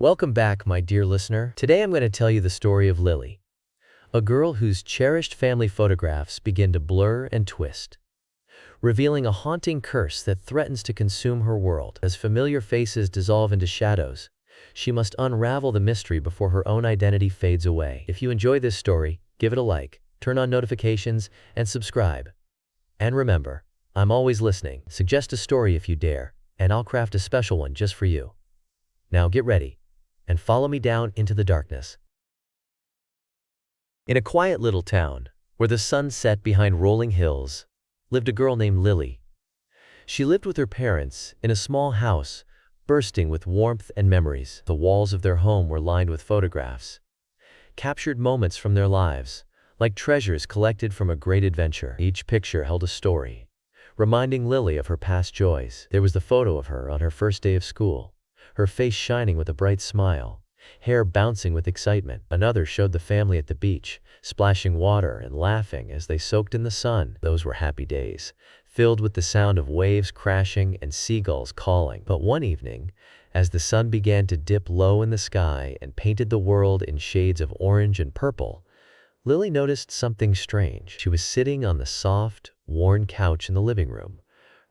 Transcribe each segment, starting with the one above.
Welcome back, my dear listener. Today I'm going to tell you the story of Lily, a girl whose cherished family photographs begin to blur and twist, revealing a haunting curse that threatens to consume her world. As familiar faces dissolve into shadows, she must unravel the mystery before her own identity fades away. If you enjoy this story, give it a like, turn on notifications, and subscribe. And remember, I'm always listening. Suggest a story if you dare, and I'll craft a special one just for you. Now get ready and follow me down into the darkness. In a quiet little town, where the sun set behind rolling hills, lived a girl named Lily. She lived with her parents in a small house, bursting with warmth and memories. The walls of their home were lined with photographs, captured moments from their lives, like treasures collected from a great adventure. Each picture held a story, reminding Lily of her past joys. There was the photo of her on her first day of school, her face shining with a bright smile, hair bouncing with excitement. Another showed the family at the beach, splashing water and laughing as they soaked in the sun. Those were happy days, filled with the sound of waves crashing and seagulls calling. But one evening, as the sun began to dip low in the sky and painted the world in shades of orange and purple, Lily noticed something strange. She was sitting on the soft, worn couch in the living room,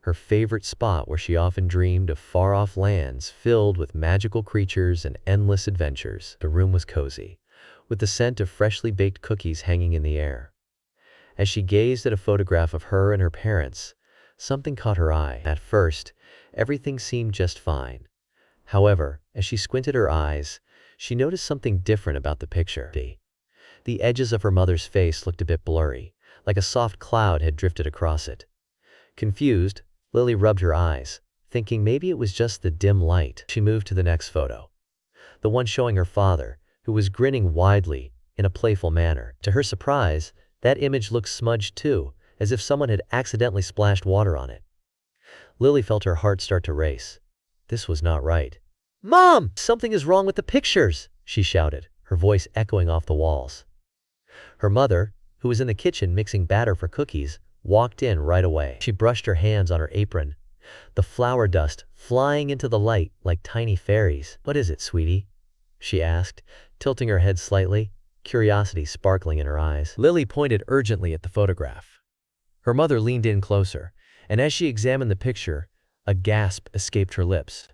her favorite spot where she often dreamed of far-off lands filled with magical creatures and endless adventures. The room was cozy, with the scent of freshly baked cookies hanging in the air. As she gazed at a photograph of her and her parents, something caught her eye. At first, everything seemed just fine. However, as she squinted her eyes, she noticed something different about the picture. The edges of her mother's face looked a bit blurry, like a soft cloud had drifted across it. Confused, Lily rubbed her eyes, thinking maybe it was just the dim light. She moved to the next photo, the one showing her father, who was grinning widely in a playful manner. To her surprise, that image looked smudged too, as if someone had accidentally splashed water on it. Lily felt her heart start to race. This was not right. "Mom! Something is wrong with the pictures!" she shouted, her voice echoing off the walls. Her mother, who was in the kitchen mixing batter for cookies, walked in right away. She brushed her hands on her apron, the flour dust flying into the light like tiny fairies. "What is it, sweetie?" she asked, tilting her head slightly, curiosity sparkling in her eyes. Lily pointed urgently at the photograph. Her mother leaned in closer, and as she examined the picture, a gasp escaped her lips.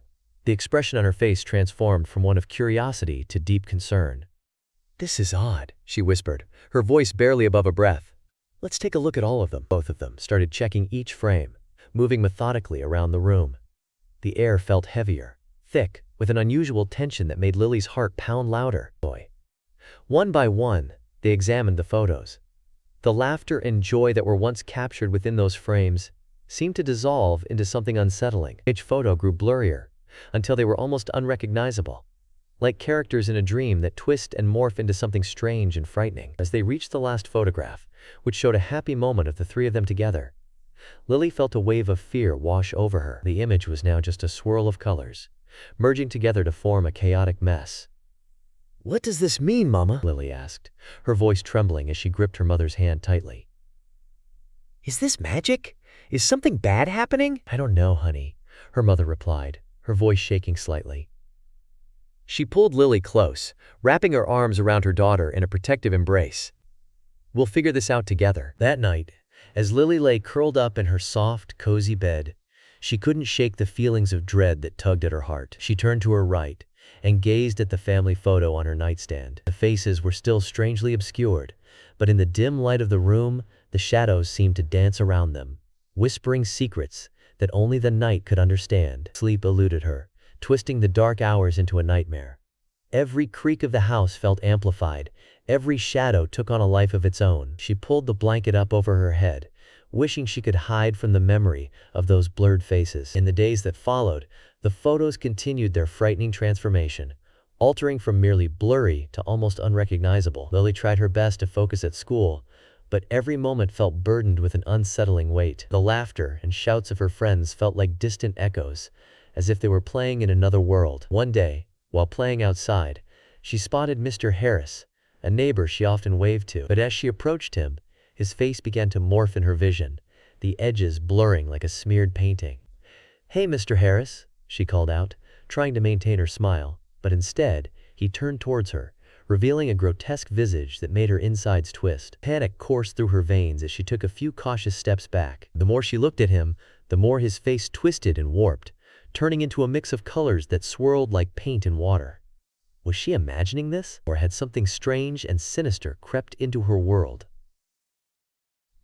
The expression on her face transformed from one of curiosity to deep concern. "This is odd," she whispered, her voice barely above a breath. "Let's take a look at all of them." Both of them started checking each frame, moving methodically around the room. The air felt heavier, thick, with an unusual tension that made Lily's heart pound louder. One by one, they examined the photos. The laughter and joy that were once captured within those frames seemed to dissolve into something unsettling. Each photo grew blurrier, until they were almost unrecognizable, like characters in a dream that twist and morph into something strange and frightening. As they reached the last photograph, which showed a happy moment of the three of them together, Lily felt a wave of fear wash over her. The image was now just a swirl of colors, merging together to form a chaotic mess. "What does this mean, Mama?" Lily asked, her voice trembling as she gripped her mother's hand tightly. "Is this magic? Is something bad happening?" "I don't know, honey," her mother replied, her voice shaking slightly. She pulled Lily close, wrapping her arms around her daughter in a protective embrace. "We'll figure this out together." That night, as Lily lay curled up in her soft, cozy bed, she couldn't shake the feelings of dread that tugged at her heart. She turned to her right and gazed at the family photo on her nightstand. The faces were still strangely obscured, but in the dim light of the room, the shadows seemed to dance around them, whispering secrets that only the night could understand. Sleep eluded her, twisting the dark hours into a nightmare. Every creak of the house felt amplified, every shadow took on a life of its own. She pulled the blanket up over her head, wishing she could hide from the memory of those blurred faces. In the days that followed, the photos continued their frightening transformation, altering from merely blurry to almost unrecognizable. Lily tried her best to focus at school, but every moment felt burdened with an unsettling weight. The laughter and shouts of her friends felt like distant echoes, as if they were playing in another world. One day, while playing outside, she spotted Mr. Harris, a neighbor she often waved to. But as she approached him, his face began to morph in her vision, the edges blurring like a smeared painting. "Hey, Mr. Harris," she called out, trying to maintain her smile, but instead, he turned towards her, revealing a grotesque visage that made her insides twist. Panic coursed through her veins as she took a few cautious steps back. The more she looked at him, the more his face twisted and warped, turning into a mix of colors that swirled like paint in water. Was she imagining this, or had something strange and sinister crept into her world?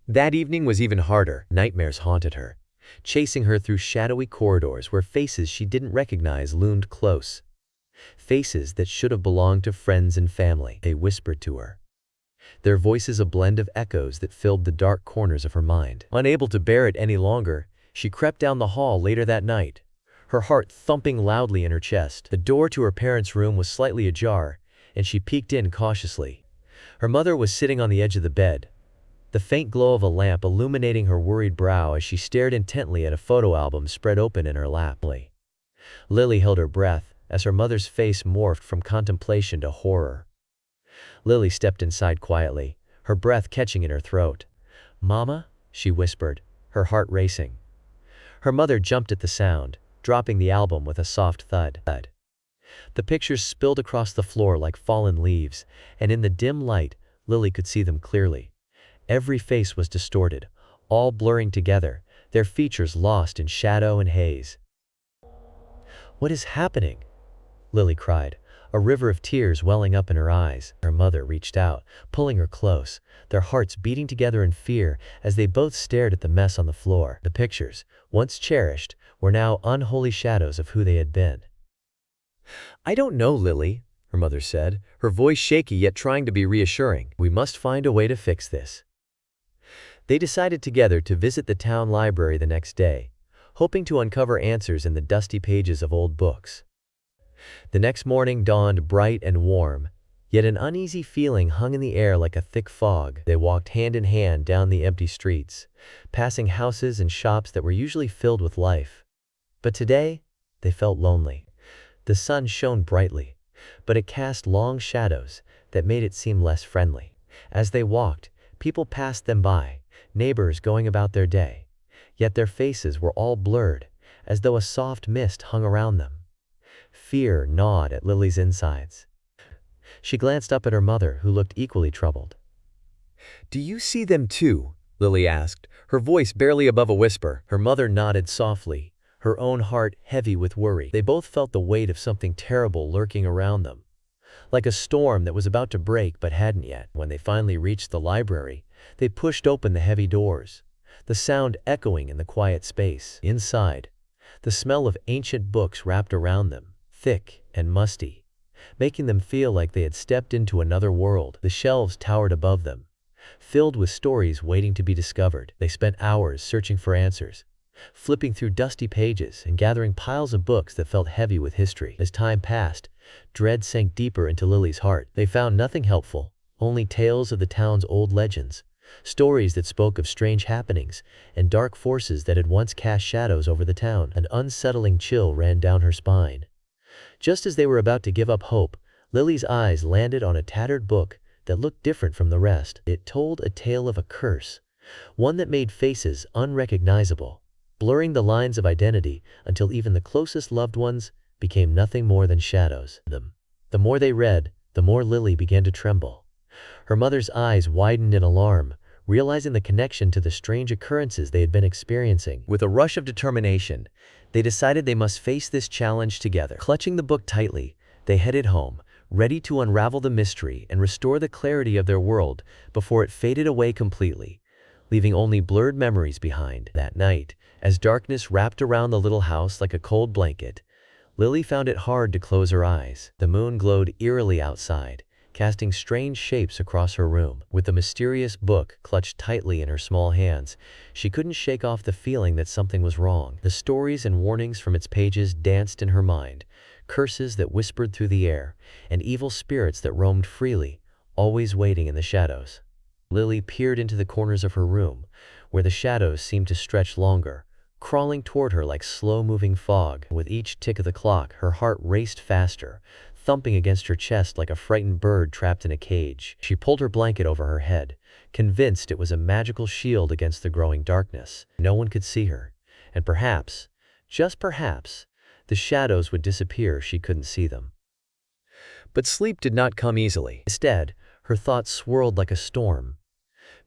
That evening was even harder. Nightmares haunted her, chasing her through shadowy corridors where faces she didn't recognize loomed close. Faces that should have belonged to friends and family. They whispered to her, their voices a blend of echoes that filled the dark corners of her mind. Unable to bear it any longer, she crept down the hall later that night, her heart thumping loudly in her chest. The door to her parents' room was slightly ajar, and she peeked in cautiously. Her mother was sitting on the edge of the bed, the faint glow of a lamp illuminating her worried brow as she stared intently at a photo album spread open in her lap. Lily held her breath as her mother's face morphed from contemplation to horror. Lily stepped inside quietly, her breath catching in her throat. "Mama?" she whispered, her heart racing. Her mother jumped at the sound, dropping the album with a soft thud. The pictures spilled across the floor like fallen leaves, and in the dim light, Lily could see them clearly. Every face was distorted, all blurring together, their features lost in shadow and haze. "What is happening?" Lily cried, a river of tears welling up in her eyes. Her mother reached out, pulling her close, their hearts beating together in fear as they both stared at the mess on the floor. The pictures, once cherished, were now unholy shadows of who they had been. "I don't know, Lily," her mother said, her voice shaky yet trying to be reassuring. "We must find a way to fix this." They decided together to visit the town library the next day, hoping to uncover answers in the dusty pages of old books. The next morning dawned bright and warm, yet an uneasy feeling hung in the air like a thick fog. They walked hand in hand down the empty streets, passing houses and shops that were usually filled with life. But today, they felt lonely. The sun shone brightly, but it cast long shadows that made it seem less friendly. As they walked, people passed them by, neighbors going about their day, yet their faces were all blurred, as though a soft mist hung around them. Fear gnawed at Lily's insides. She glanced up at her mother, who looked equally troubled. "Do you see them too?" Lily asked, her voice barely above a whisper. Her mother nodded softly, her own heart heavy with worry. They both felt the weight of something terrible lurking around them, like a storm that was about to break but hadn't yet. When they finally reached the library, they pushed open the heavy doors, the sound echoing in the quiet space. Inside, the smell of ancient books wrapped around them, thick and musty, making them feel like they had stepped into another world. The shelves towered above them, filled with stories waiting to be discovered. They spent hours searching for answers, flipping through dusty pages and gathering piles of books that felt heavy with history. As time passed, dread sank deeper into Lily's heart. They found nothing helpful, only tales of the town's old legends, stories that spoke of strange happenings and dark forces that had once cast shadows over the town. An unsettling chill ran down her spine. Just as they were about to give up hope, Lily's eyes landed on a tattered book that looked different from the rest. It told a tale of a curse, one that made faces unrecognizable, blurring the lines of identity until even the closest loved ones became nothing more than shadows. The more they read, the more Lily began to tremble. Her mother's eyes widened in alarm, realizing the connection to the strange occurrences they had been experiencing. With a rush of determination, they decided they must face this challenge together. Clutching the book tightly, they headed home, ready to unravel the mystery and restore the clarity of their world before it faded away completely, leaving only blurred memories behind. That night, as darkness wrapped around the little house like a cold blanket, Lily found it hard to close her eyes. The moon glowed eerily outside, casting strange shapes across her room. With the mysterious book clutched tightly in her small hands, she couldn't shake off the feeling that something was wrong. The stories and warnings from its pages danced in her mind, curses that whispered through the air, and evil spirits that roamed freely, always waiting in the shadows. Lily peered into the corners of her room, where the shadows seemed to stretch longer, crawling toward her like slow-moving fog. With each tick of the clock, her heart raced faster, thumping against her chest like a frightened bird trapped in a cage. She pulled her blanket over her head, convinced it was a magical shield against the growing darkness. No one could see her, and perhaps, just perhaps, the shadows would disappear if she couldn't see them. But sleep did not come easily. Instead, her thoughts swirled like a storm,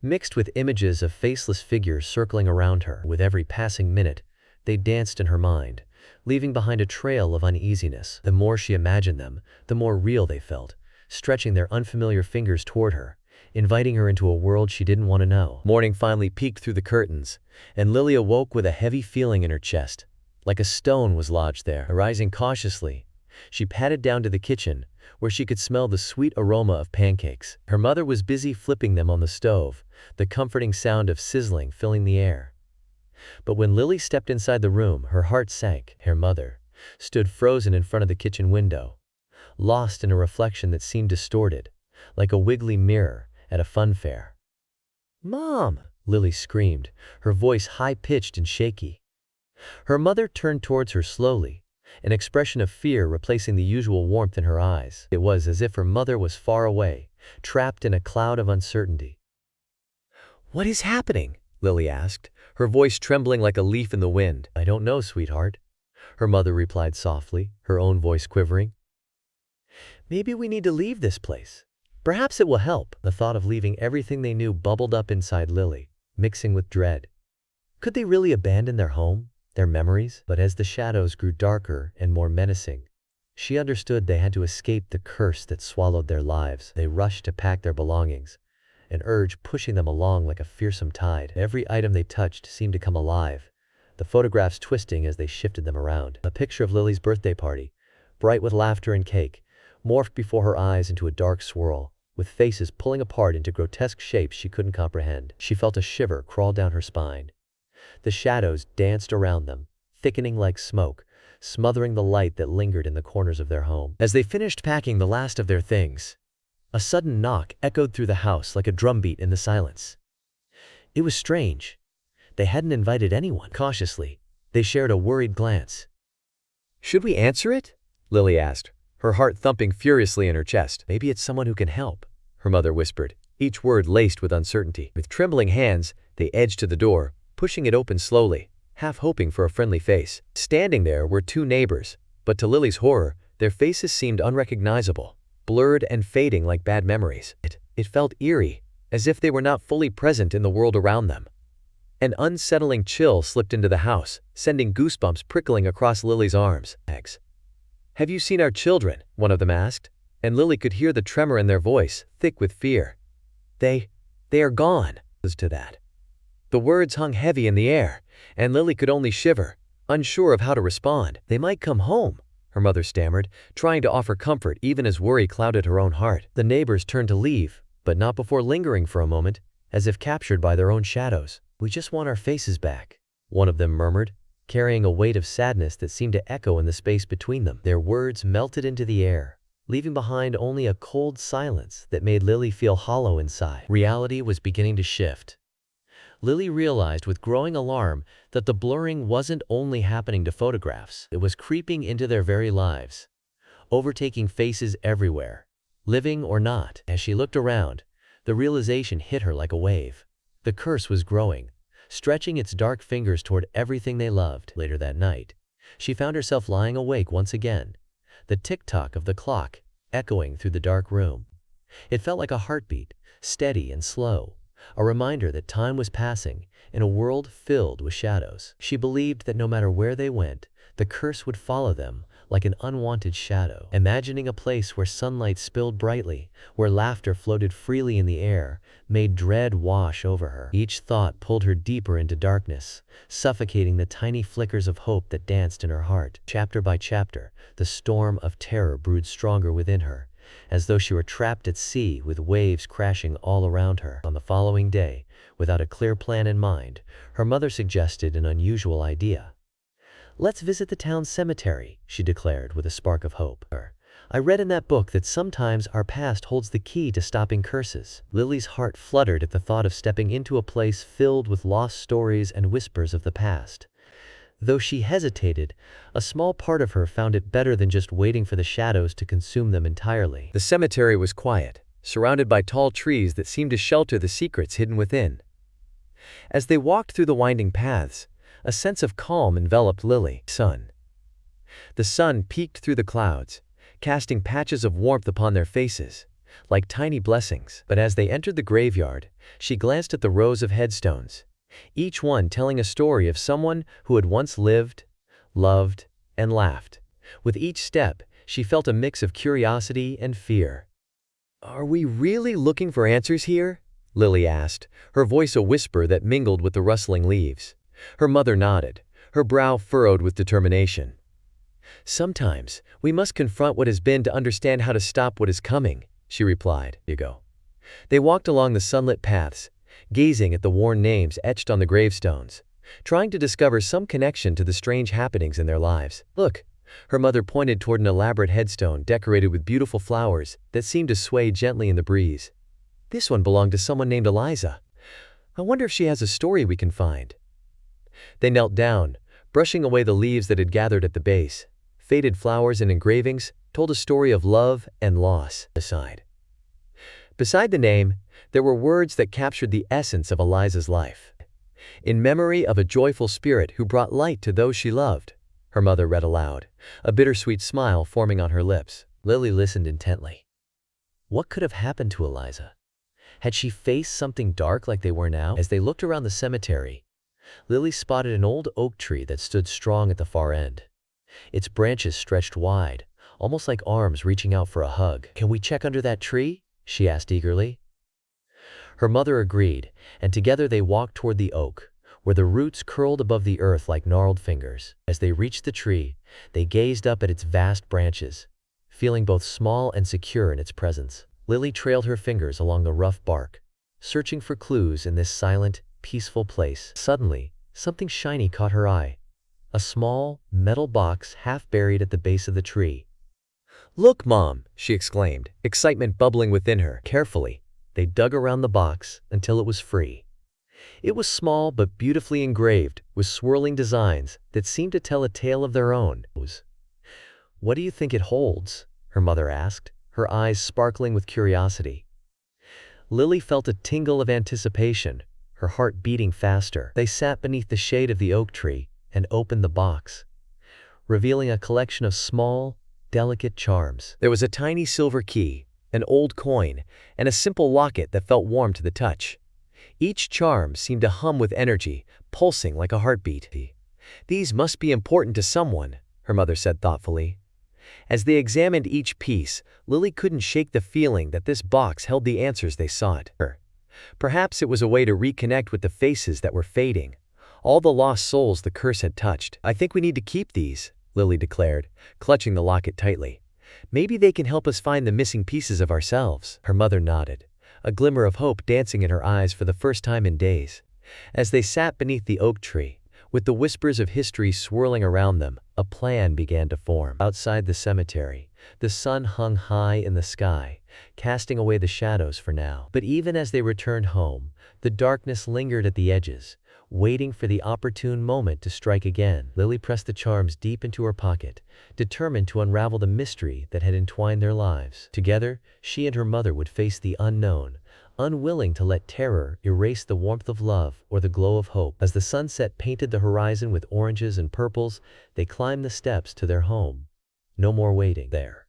mixed with images of faceless figures circling around her. With every passing minute, they danced in her mind, leaving behind a trail of uneasiness. The more she imagined them, the more real they felt, stretching their unfamiliar fingers toward her, inviting her into a world she didn't want to know. Morning finally peeked through the curtains, and Lily awoke with a heavy feeling in her chest, like a stone was lodged there. Arising cautiously, she padded down to the kitchen, where she could smell the sweet aroma of pancakes. Her mother was busy flipping them on the stove, the comforting sound of sizzling filling the air. But when Lily stepped inside the room, her heart sank. Her mother stood frozen in front of the kitchen window, lost in a reflection that seemed distorted, like a wiggly mirror at a fun fair. "Mom!" Lily screamed, her voice high-pitched and shaky. Her mother turned towards her slowly, an expression of fear replacing the usual warmth in her eyes. It was as if her mother was far away, trapped in a cloud of uncertainty. "What is happening?" Lily asked, her voice trembling like a leaf in the wind. "I don't know, sweetheart," her mother replied softly, her own voice quivering. "Maybe we need to leave this place. Perhaps it will help." The thought of leaving everything they knew bubbled up inside Lily, mixing with dread. Could they really abandon their home, their memories? But as the shadows grew darker and more menacing, she understood they had to escape the curse that swallowed their lives. They rushed to pack their belongings, an urge pushing them along like a fearsome tide. Every item they touched seemed to come alive, the photographs twisting as they shifted them around. A picture of Lily's birthday party, bright with laughter and cake, morphed before her eyes into a dark swirl, with faces pulling apart into grotesque shapes she couldn't comprehend. She felt a shiver crawl down her spine. The shadows danced around them, thickening like smoke, smothering the light that lingered in the corners of their home. As they finished packing the last of their things, a sudden knock echoed through the house like a drumbeat in the silence. It was strange. They hadn't invited anyone. Cautiously, they shared a worried glance. "Should we answer it?" Lily asked, her heart thumping furiously in her chest. "Maybe it's someone who can help," her mother whispered, each word laced with uncertainty. With trembling hands, they edged to the door, pushing it open slowly, half hoping for a friendly face. Standing there were two neighbors, but to Lily's horror, their faces seemed unrecognizable, blurred and fading like bad memories. It felt eerie, as if they were not fully present in the world around them. An unsettling chill slipped into the house, sending goosebumps prickling across Lily's arms. "Have you seen our children?" one of them asked, and Lily could hear the tremor in their voice, thick with fear. They are gone." To that, the words hung heavy in the air, and Lily could only shiver, unsure of how to respond. "They might come home," her mother stammered, trying to offer comfort even as worry clouded her own heart. The neighbors turned to leave, but not before lingering for a moment, as if captured by their own shadows. "We just want our faces back," one of them murmured, carrying a weight of sadness that seemed to echo in the space between them. Their words melted into the air, leaving behind only a cold silence that made Lily feel hollow inside. Reality was beginning to shift. Lily realized with growing alarm that the blurring wasn't only happening to photographs, it was creeping into their very lives, overtaking faces everywhere, living or not. As she looked around, the realization hit her like a wave. The curse was growing, stretching its dark fingers toward everything they loved. Later that night, she found herself lying awake once again, the tick-tock of the clock echoing through the dark room. It felt like a heartbeat, steady and slow, a reminder that time was passing in a world filled with shadows. She believed that no matter where they went, the curse would follow them like an unwanted shadow. Imagining a place where sunlight spilled brightly, where laughter floated freely in the air, made dread wash over her. Each thought pulled her deeper into darkness, suffocating the tiny flickers of hope that danced in her heart. Chapter by chapter, the storm of terror brewed stronger within her, as though she were trapped at sea with waves crashing all around her. On the following day, without a clear plan in mind, her mother suggested an unusual idea. "Let's visit the town cemetery," she declared with a spark of hope. "I read in that book that sometimes our past holds the key to stopping curses." Lily's heart fluttered at the thought of stepping into a place filled with lost stories and whispers of the past. Though she hesitated, a small part of her found it better than just waiting for the shadows to consume them entirely. The cemetery was quiet, surrounded by tall trees that seemed to shelter the secrets hidden within. As they walked through the winding paths, a sense of calm enveloped Lily. The sun peeked through the clouds, casting patches of warmth upon their faces, like tiny blessings. But as they entered the graveyard, she glanced at the rows of headstones, each one telling a story of someone who had once lived, loved, and laughed. With each step, she felt a mix of curiosity and fear. "Are we really looking for answers here?" Lily asked, her voice a whisper that mingled with the rustling leaves. Her mother nodded, her brow furrowed with determination. "Sometimes, we must confront what has been to understand how to stop what is coming," she replied. They walked along the sunlit paths, gazing at the worn names etched on the gravestones, trying to discover some connection to the strange happenings in their lives. "Look," her mother pointed toward an elaborate headstone decorated with beautiful flowers that seemed to sway gently in the breeze. "This one belonged to someone named Eliza. I wonder if she has a story we can find." They knelt down, brushing away the leaves that had gathered at the base. Faded flowers and engravings told a story of love and loss. Beside the name, there were words that captured the essence of Eliza's life. "In memory of a joyful spirit who brought light to those she loved," her mother read aloud, a bittersweet smile forming on her lips. Lily listened intently. What could have happened to Eliza? Had she faced something dark like they were now? As they looked around the cemetery, Lily spotted an old oak tree that stood strong at the far end. Its branches stretched wide, almost like arms reaching out for a hug. "Can we check under that tree?" she asked eagerly. Her mother agreed, and together they walked toward the oak, where the roots curled above the earth like gnarled fingers. As they reached the tree, they gazed up at its vast branches, feeling both small and secure in its presence. Lily trailed her fingers along the rough bark, searching for clues in this silent, peaceful place. Suddenly, something shiny caught her eye. A small, metal box half buried at the base of the tree. "Look, Mom!" she exclaimed, excitement bubbling within her. Carefully, they dug around the box until it was free. It was small but beautifully engraved, with swirling designs that seemed to tell a tale of their own. "What do you think it holds?" her mother asked, her eyes sparkling with curiosity. Lily felt a tingle of anticipation, her heart beating faster. They sat beneath the shade of the oak tree and opened the box, revealing a collection of small, delicate charms. There was a tiny silver key, an old coin, and a simple locket that felt warm to the touch. Each charm seemed to hum with energy, pulsing like a heartbeat. "These must be important to someone," her mother said thoughtfully. As they examined each piece, Lily couldn't shake the feeling that this box held the answers they sought. Perhaps it was a way to reconnect with the faces that were fading, all the lost souls the curse had touched. "I think we need to keep these," Lily declared, clutching the locket tightly. "Maybe they can help us find the missing pieces of ourselves." Her mother nodded, a glimmer of hope dancing in her eyes for the first time in days. As they sat beneath the oak tree, with the whispers of history swirling around them, a plan began to form. Outside the cemetery, the sun hung high in the sky, casting away the shadows for now. But even as they returned home, the darkness lingered at the edges, waiting for the opportune moment to strike again. Lily pressed the charms deep into her pocket, determined to unravel the mystery that had entwined their lives. Together, she and her mother would face the unknown, unwilling to let terror erase the warmth of love or the glow of hope. As the sunset painted the horizon with oranges and purples, they climbed the steps to their home. No more waiting there.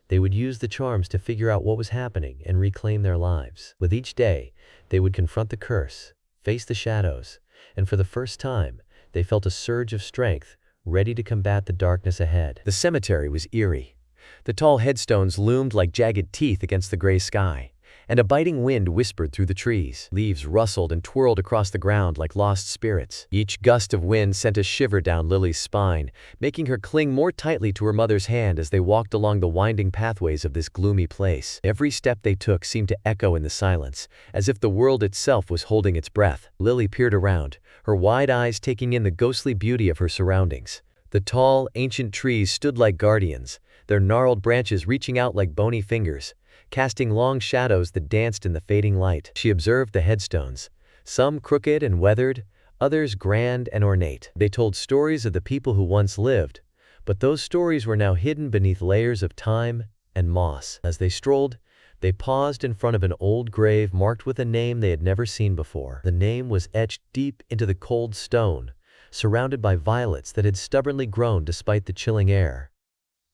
They would use the charms to figure out what was happening and reclaim their lives. With each day, they would confront the curse, face the shadows, and for the first time, they felt a surge of strength, ready to combat the darkness ahead. The cemetery was eerie. The tall headstones loomed like jagged teeth against the gray sky, and a biting wind whispered through the trees. Leaves rustled and twirled across the ground like lost spirits. Each gust of wind sent a shiver down Lily's spine, making her cling more tightly to her mother's hand as they walked along the winding pathways of this gloomy place. Every step they took seemed to echo in the silence, as if the world itself was holding its breath. Lily peered around, her wide eyes taking in the ghostly beauty of her surroundings. The tall, ancient trees stood like guardians, their gnarled branches reaching out like bony fingers, casting long shadows that danced in the fading light. She observed the headstones, some crooked and weathered, others grand and ornate. They told stories of the people who once lived, but those stories were now hidden beneath layers of time and moss. As they strolled, they paused in front of an old grave marked with a name they had never seen before. The name was etched deep into the cold stone, surrounded by violets that had stubbornly grown despite the chilling air.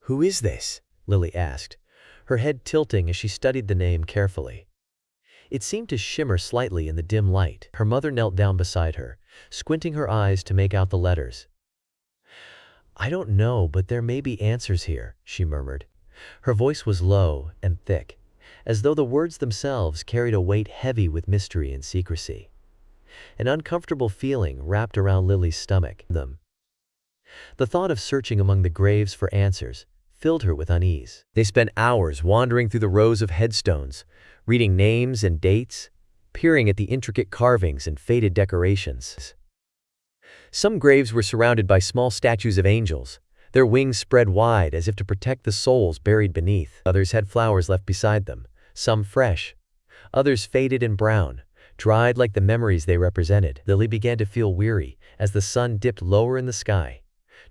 "Who is this?" Lily asked, her head tilting as she studied the name carefully. It seemed to shimmer slightly in the dim light. Her mother knelt down beside her, squinting her eyes to make out the letters. "I don't know, but there may be answers here," she murmured. Her voice was low and thick, as though the words themselves carried a weight heavy with mystery and secrecy. An uncomfortable feeling wrapped around Lily's stomach. The thought of searching among the graves for answers filled her with unease. They spent hours wandering through the rows of headstones, reading names and dates, peering at the intricate carvings and faded decorations. Some graves were surrounded by small statues of angels, their wings spread wide as if to protect the souls buried beneath. Others had flowers left beside them, some fresh, others faded and brown, dried like the memories they represented. Lily began to feel weary as the sun dipped lower in the sky,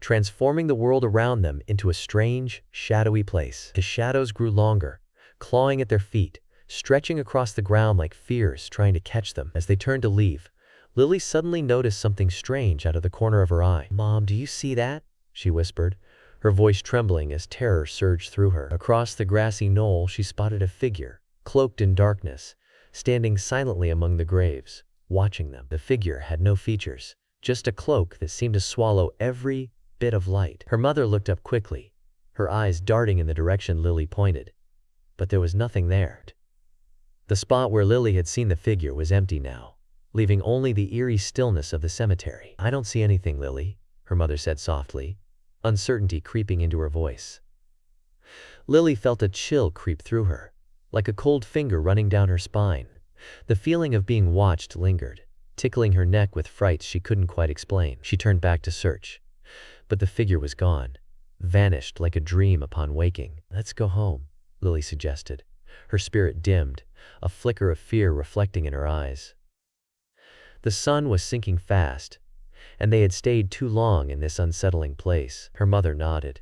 transforming the world around them into a strange, shadowy place. The shadows grew longer, clawing at their feet, stretching across the ground like fears trying to catch them. As they turned to leave, Lily suddenly noticed something strange out of the corner of her eye. "Mom, do you see that?" she whispered, her voice trembling as terror surged through her. Across the grassy knoll, she spotted a figure, cloaked in darkness, standing silently among the graves, watching them. The figure had no features, just a cloak that seemed to swallow every bit of light. Her mother looked up quickly, her eyes darting in the direction Lily pointed, but there was nothing there. The spot where Lily had seen the figure was empty now, leaving only the eerie stillness of the cemetery. "I don't see anything, Lily," her mother said softly, uncertainty creeping into her voice. Lily felt a chill creep through her, like a cold finger running down her spine. The feeling of being watched lingered, tickling her neck with frights she couldn't quite explain. She turned back to search, but the figure was gone, vanished like a dream upon waking. "Let's go home," Lily suggested, her spirit dimmed, a flicker of fear reflecting in her eyes. The sun was sinking fast, and they had stayed too long in this unsettling place. Her mother nodded,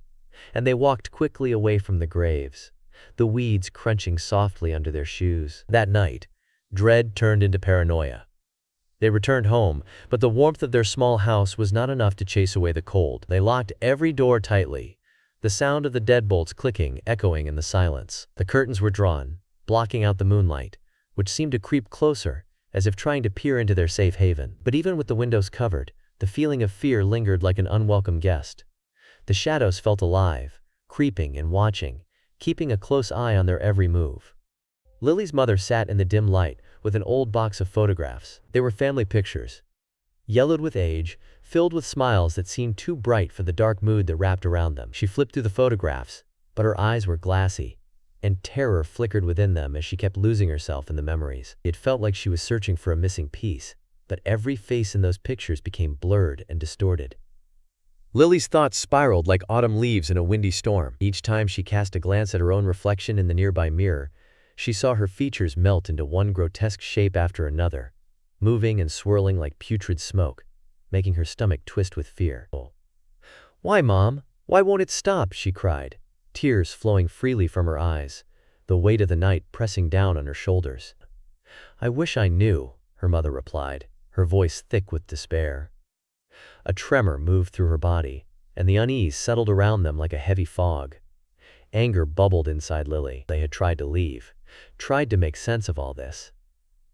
and they walked quickly away from the graves, the weeds crunching softly under their shoes. That night, dread turned into paranoia. They returned home, but the warmth of their small house was not enough to chase away the cold. They locked every door tightly, the sound of the deadbolts clicking echoing in the silence. The curtains were drawn, blocking out the moonlight, which seemed to creep closer, as if trying to peer into their safe haven. But even with the windows covered, the feeling of fear lingered like an unwelcome guest. The shadows felt alive, creeping and watching, keeping a close eye on their every move. Lily's mother sat in the dim light with an old box of photographs. They were family pictures, yellowed with age, filled with smiles that seemed too bright for the dark mood that wrapped around them. She flipped through the photographs, but her eyes were glassy, and terror flickered within them as she kept losing herself in the memories. It felt like she was searching for a missing piece, but every face in those pictures became blurred and distorted. Lily's thoughts spiraled like autumn leaves in a windy storm. Each time she cast a glance at her own reflection in the nearby mirror, she saw her features melt into one grotesque shape after another, moving and swirling like putrid smoke, making her stomach twist with fear. "Why, Mom? Why won't it stop?" she cried, tears flowing freely from her eyes, the weight of the night pressing down on her shoulders. "I wish I knew," her mother replied, her voice thick with despair. A tremor moved through her body, and the unease settled around them like a heavy fog. Anger bubbled inside Lily. They had tried to leave, tried to make sense of all this.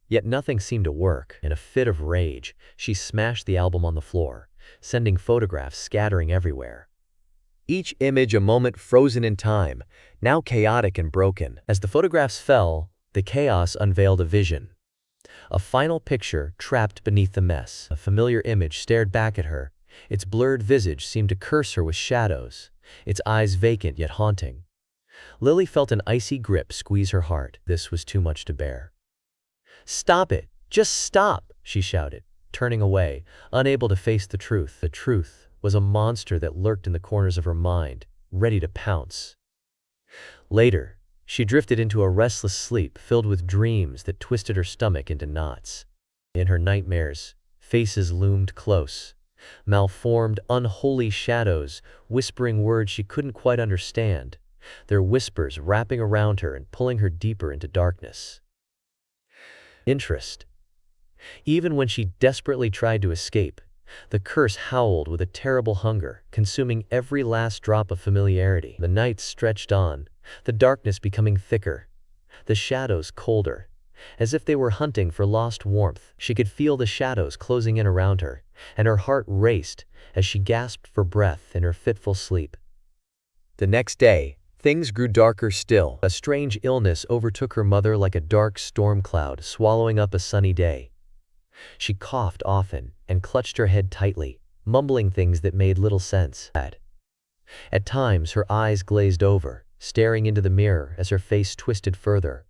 Yet nothing seemed to work. In a fit of rage, she smashed the album on the floor, sending photographs scattering everywhere. Each image a moment frozen in time, now chaotic and broken. As the photographs fell, the chaos unveiled a vision. A final picture trapped beneath the mess. A familiar image stared back at her. Its blurred visage seemed to curse her with shadows, its eyes vacant yet haunting. Lily felt an icy grip squeeze her heart. This was too much to bear. "Stop it! Just stop!" she shouted, turning away, unable to face the truth. The truth was a monster that lurked in the corners of her mind, ready to pounce. Later, she drifted into a restless sleep filled with dreams that twisted her stomach into knots. In her nightmares, faces loomed close, malformed, unholy shadows, whispering words she couldn't quite understand, their whispers wrapping around her and pulling her deeper into darkness. Interest. Even when she desperately tried to escape, The curse howled with a terrible hunger, consuming every last drop of familiarity. The nights stretched on, the darkness becoming thicker, the shadows colder, as if they were hunting for lost warmth. She could feel the shadows closing in around her, and her heart raced as she gasped for breath in her fitful sleep. The next day, things grew darker still. A strange illness overtook her mother like a dark storm cloud swallowing up a sunny day. She coughed often and clutched her head tightly, mumbling things that made little sense. At times, her eyes glazed over, staring into the mirror as her face twisted further,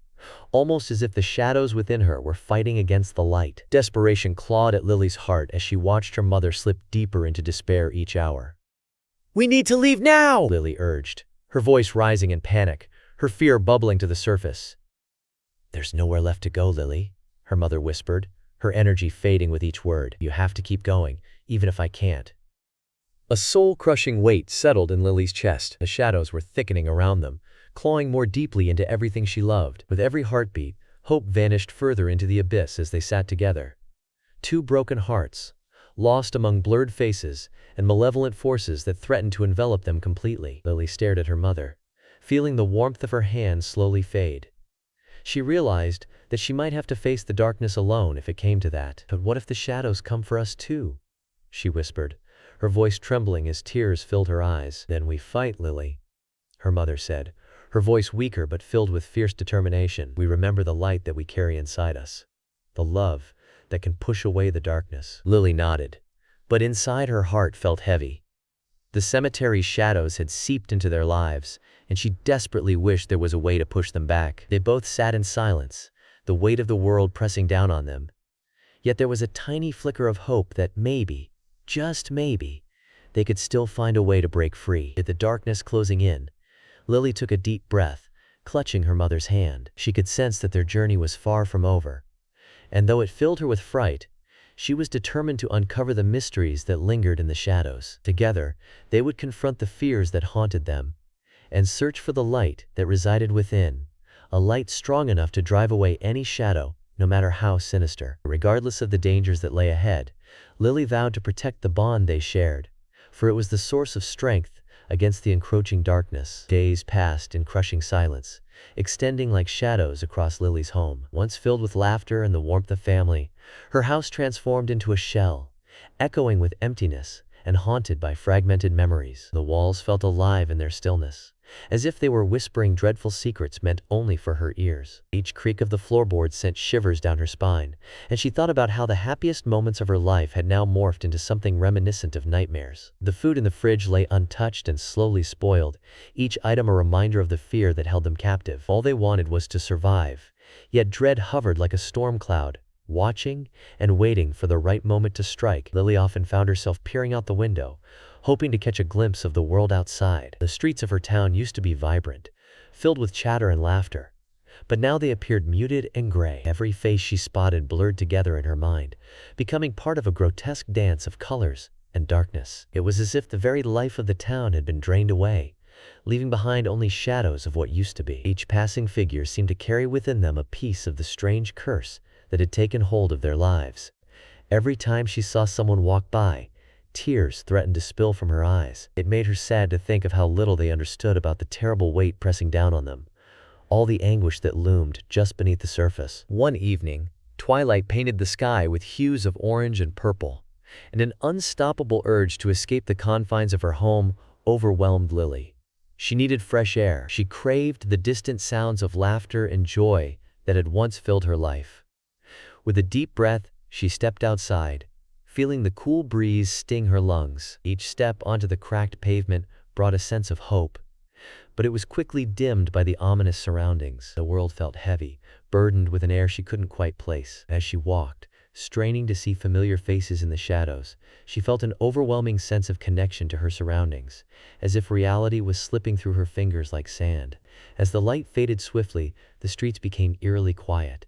almost as if the shadows within her were fighting against the light. Desperation clawed at Lily's heart as she watched her mother slip deeper into despair each hour. "We need to leave now!" Lily urged, her voice rising in panic, her fear bubbling to the surface. "There's nowhere left to go, Lily," her mother whispered, her energy fading with each word. "You have to keep going, even if I can't." A soul-crushing weight settled in Lily's chest. The shadows were thickening around them, clawing more deeply into everything she loved. With every heartbeat, hope vanished further into the abyss as they sat together. Two broken hearts, lost among blurred faces and malevolent forces that threatened to envelop them completely. Lily stared at her mother, feeling the warmth of her hand slowly fade. She realized that she might have to face the darkness alone if it came to that. "But what if the shadows come for us too?" she whispered, her voice trembling as tears filled her eyes. "Then we fight, Lily," her mother said, her voice weaker but filled with fierce determination. "We remember the light that we carry inside us, the love that can push away the darkness." Lily nodded, but inside her heart felt heavy. The cemetery's shadows had seeped into their lives, and she desperately wished there was a way to push them back. They both sat in silence, the weight of the world pressing down on them. Yet there was a tiny flicker of hope that maybe, just maybe, they could still find a way to break free. With the darkness closing in, Lily took a deep breath, clutching her mother's hand. She could sense that their journey was far from over, and though it filled her with fright, she was determined to uncover the mysteries that lingered in the shadows. Together, they would confront the fears that haunted them, and search for the light that resided within, a light strong enough to drive away any shadow, no matter how sinister. Regardless of the dangers that lay ahead, Lily vowed to protect the bond they shared, for it was the source of strength against the encroaching darkness. Days passed in crushing silence, extending like shadows across Lily's home. Once filled with laughter and the warmth of family, her house transformed into a shell, echoing with emptiness and haunted by fragmented memories. The walls felt alive in their stillness, as if they were whispering dreadful secrets meant only for her ears. Each creak of the floorboards sent shivers down her spine, and she thought about how the happiest moments of her life had now morphed into something reminiscent of nightmares. The food in the fridge lay untouched and slowly spoiled, each item a reminder of the fear that held them captive. All they wanted was to survive, yet dread hovered like a storm cloud, watching and waiting for the right moment to strike. Lily often found herself peering out the window, hoping to catch a glimpse of the world outside. The streets of her town used to be vibrant, filled with chatter and laughter, but now they appeared muted and gray. Every face she spotted blurred together in her mind, becoming part of a grotesque dance of colors and darkness. It was as if the very life of the town had been drained away, leaving behind only shadows of what used to be. Each passing figure seemed to carry within them a piece of the strange curse that had taken hold of their lives. Every time she saw someone walk by, tears threatened to spill from her eyes. It made her sad to think of how little they understood about the terrible weight pressing down on them, all the anguish that loomed just beneath the surface. One evening, twilight painted the sky with hues of orange and purple, and an unstoppable urge to escape the confines of her home overwhelmed Lily. She needed fresh air. She craved the distant sounds of laughter and joy that had once filled her life. With a deep breath, she stepped outside, feeling the cool breeze sting her lungs. Each step onto the cracked pavement brought a sense of hope, but it was quickly dimmed by the ominous surroundings. The world felt heavy, burdened with an air she couldn't quite place. As she walked, straining to see familiar faces in the shadows, she felt an overwhelming sense of connection to her surroundings, as if reality was slipping through her fingers like sand. As the light faded swiftly, the streets became eerily quiet.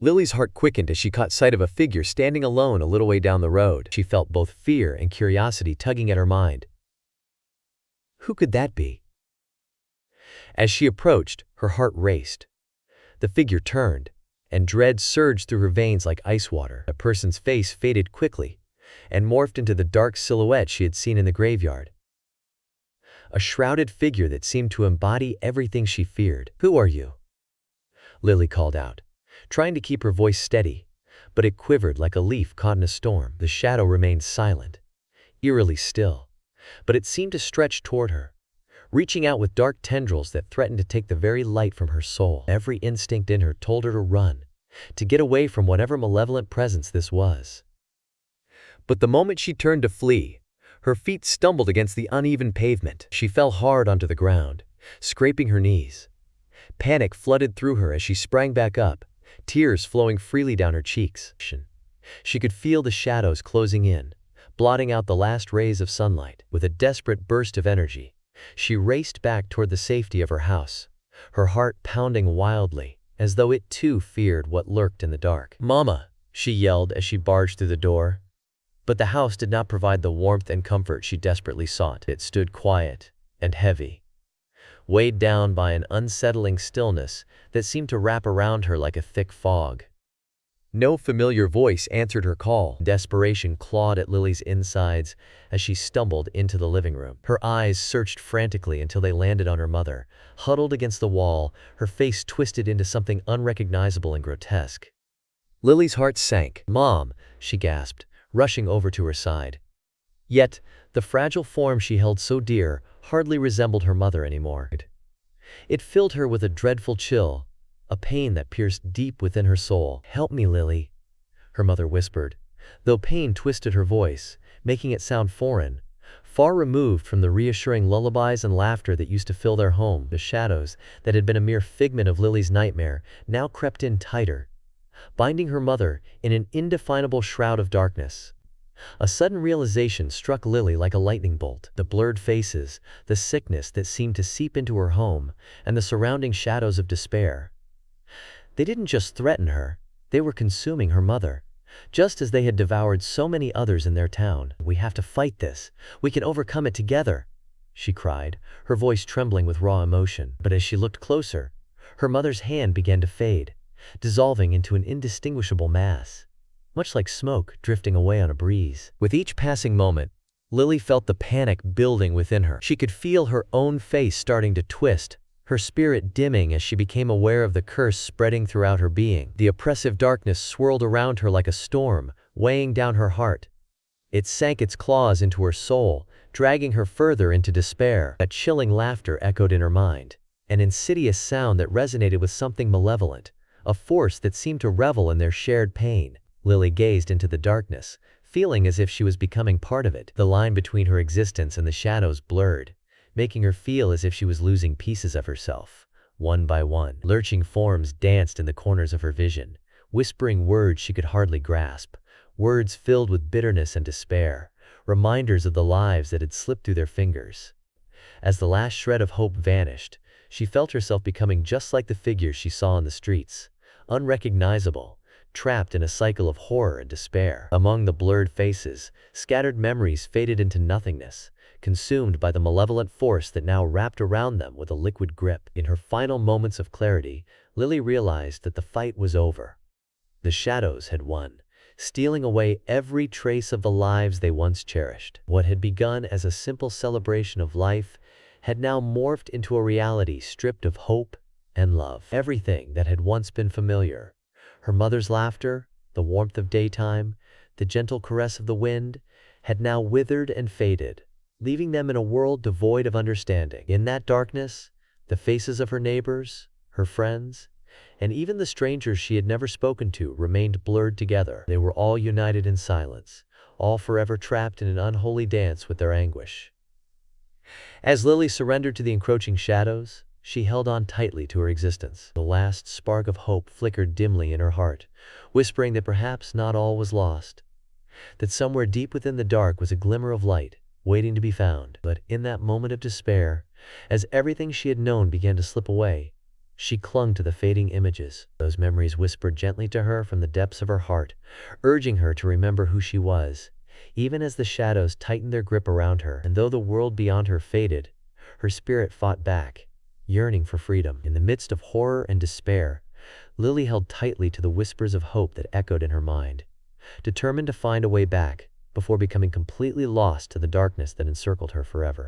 Lily's heart quickened as she caught sight of a figure standing alone a little way down the road. She felt both fear and curiosity tugging at her mind. Who could that be? As she approached, her heart raced. The figure turned, and dread surged through her veins like ice water. The person's face faded quickly, and morphed into the dark silhouette she had seen in the graveyard. A shrouded figure that seemed to embody everything she feared. "Who are you?" Lily called out, trying to keep her voice steady, but it quivered like a leaf caught in a storm. The shadow remained silent, eerily still, but it seemed to stretch toward her, reaching out with dark tendrils that threatened to take the very light from her soul. Every instinct in her told her to run, to get away from whatever malevolent presence this was. But the moment she turned to flee, her feet stumbled against the uneven pavement. She fell hard onto the ground, scraping her knees. Panic flooded through her as she sprang back up, tears flowing freely down her cheeks. She could feel the shadows closing in, blotting out the last rays of sunlight. With a desperate burst of energy, she raced back toward the safety of her house, her heart pounding wildly, as though it too feared what lurked in the dark. "Mama!" she yelled as she barged through the door. But the house did not provide the warmth and comfort she desperately sought. It stood quiet and heavy, weighed down by an unsettling stillness that seemed to wrap around her like a thick fog. No familiar voice answered her call. Desperation clawed at Lily's insides as she stumbled into the living room. Her eyes searched frantically until they landed on her mother, huddled against the wall, her face twisted into something unrecognizable and grotesque. Lily's heart sank. "Mom," she gasped, rushing over to her side. Yet, the fragile form she held so dear hardly resembled her mother anymore. It filled her with a dreadful chill, a pain that pierced deep within her soul. "Help me, Lily," her mother whispered, though pain twisted her voice, making it sound foreign, far removed from the reassuring lullabies and laughter that used to fill their home. The shadows that had been a mere figment of Lily's nightmare now crept in tighter, binding her mother in an indefinable shroud of darkness. A sudden realization struck Lily like a lightning bolt. The blurred faces, the sickness that seemed to seep into her home, and the surrounding shadows of despair. They didn't just threaten her, they were consuming her mother, just as they had devoured so many others in their town. "We have to fight this. We can overcome it together," she cried, her voice trembling with raw emotion. But as she looked closer, her mother's hand began to fade, dissolving into an indistinguishable mass, much like smoke drifting away on a breeze. With each passing moment, Lily felt the panic building within her. She could feel her own face starting to twist, her spirit dimming as she became aware of the curse spreading throughout her being. The oppressive darkness swirled around her like a storm, weighing down her heart. It sank its claws into her soul, dragging her further into despair. A chilling laughter echoed in her mind, an insidious sound that resonated with something malevolent, a force that seemed to revel in their shared pain. Lily gazed into the darkness, feeling as if she was becoming part of it. The line between her existence and the shadows blurred, making her feel as if she was losing pieces of herself, one by one. Lurching forms danced in the corners of her vision, whispering words she could hardly grasp, words filled with bitterness and despair, reminders of the lives that had slipped through their fingers. As the last shred of hope vanished, she felt herself becoming just like the figures she saw on the streets, unrecognizable, trapped in a cycle of horror and despair. Among the blurred faces, scattered memories faded into nothingness, consumed by the malevolent force that now wrapped around them with a liquid grip. In her final moments of clarity, Lily realized that the fight was over. The shadows had won, stealing away every trace of the lives they once cherished. What had begun as a simple celebration of life had now morphed into a reality stripped of hope and love. Everything that had once been familiar, her mother's laughter, the warmth of daytime, the gentle caress of the wind, had now withered and faded, leaving them in a world devoid of understanding. In that darkness, the faces of her neighbors, her friends, and even the strangers she had never spoken to remained blurred together. They were all united in silence, all forever trapped in an unholy dance with their anguish. As Lily surrendered to the encroaching shadows, she held on tightly to her existence. The last spark of hope flickered dimly in her heart, whispering that perhaps not all was lost, that somewhere deep within the dark was a glimmer of light, waiting to be found. But in that moment of despair, as everything she had known began to slip away, she clung to the fading images. Those memories whispered gently to her from the depths of her heart, urging her to remember who she was, even as the shadows tightened their grip around her. And though the world beyond her faded, her spirit fought back, yearning for freedom. In the midst of horror and despair, Lily held tightly to the whispers of hope that echoed in her mind, determined to find a way back before becoming completely lost to the darkness that encircled her forever.